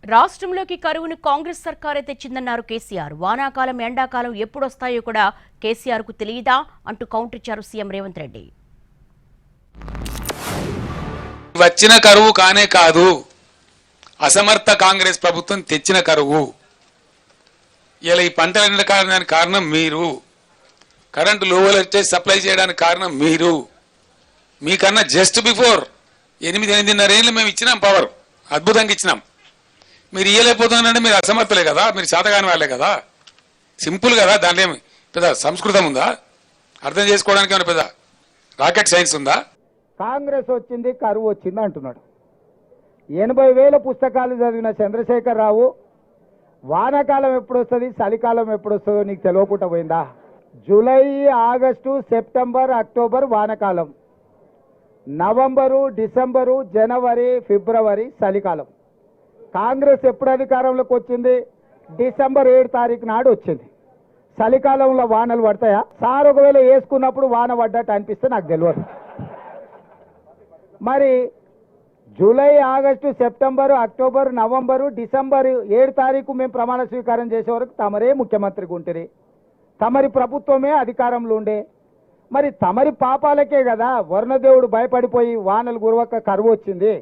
రాష్ట్రంలోకి కరువును కాంగ్రెస్ సర్కారే తెచ్చిందన్నారు కేసీఆర్. వానాకాలం ఎండాకాలం ఎప్పుడొస్తాయో కూడా కేసీఆర్ కు తెలియదా అంటూ కౌంటర్ ఇచ్చారు సీఎం రేవంత్ రెడ్డి. వచ్చిన కరువు కానే కాదు, అసమర్థ కాంగ్రెస్ ప్రభుత్వం తెచ్చిన కరువు. ఇలా ఈ పంటలు ఎండడానికి కారణం మీరు, కరెంటు లో వోల్టేజ్ సప్లై చేయడానికి కారణం మీరు. మీకన్నా జస్ట్ బిఫోర్ 8-8.5 ఏళ్ళు మేము ఇచ్చినాం పవర్, అద్భుతంగా ఇచ్చినాం. మీరు ఇయ్యలేకపోతున్నారంటే మీరు అసమర్థులే కదా, మీరు చేతగాని వాళ్ళే కదా. సింపుల్ కదా, దాంట్లో ఏమి పెద్ద సంస్కృతం ఉందా? అర్థం చేసుకోవడానికి ఏమైనా పెద్ద రాకెట్ సైన్స్ ఉందా? కాంగ్రెస్ వచ్చింది, కరువు వచ్చింది అంటున్నాడు. 80,000 పుస్తకాలు చదివిన చంద్రశేఖరరావు వానాకాలం ఎప్పుడు వస్తుంది, చలికాలం ఎప్పుడు వస్తుందో నీకు తెలియకుండా పోయిందా? జూలై, ఆగస్టు, సెప్టెంబర్, అక్టోబర్ వానాకాలం, నవంబరు, డిసెంబరు, జనవరి, ఫిబ్రవరి చలికాలం. కాంగ్రెస్ ఎప్పుడు అధికారంలోకి వచ్చింది? డిసెంబర్ 7 తారీఖు నాడు వచ్చింది. చలికాలంలో వానలు పడతాయా? సార్ ఒకవేళ వేసుకున్నప్పుడు వాన పడ్డట్టు అనిపిస్తే నాకు తెలియదు. మరి July, August, September, October, November, December 7 తారీఖు మేము ప్రమాణ స్వీకారం చేసే వరకు తమరే ముఖ్యమంత్రిగా ఉంటుంది, తమరి ప్రభుత్వమే అధికారంలో ఉండే. మరి తమరి పాపాలకే కదా వరుణదేవుడు భయపడిపోయి వానలు కురవక కరువు వచ్చింది.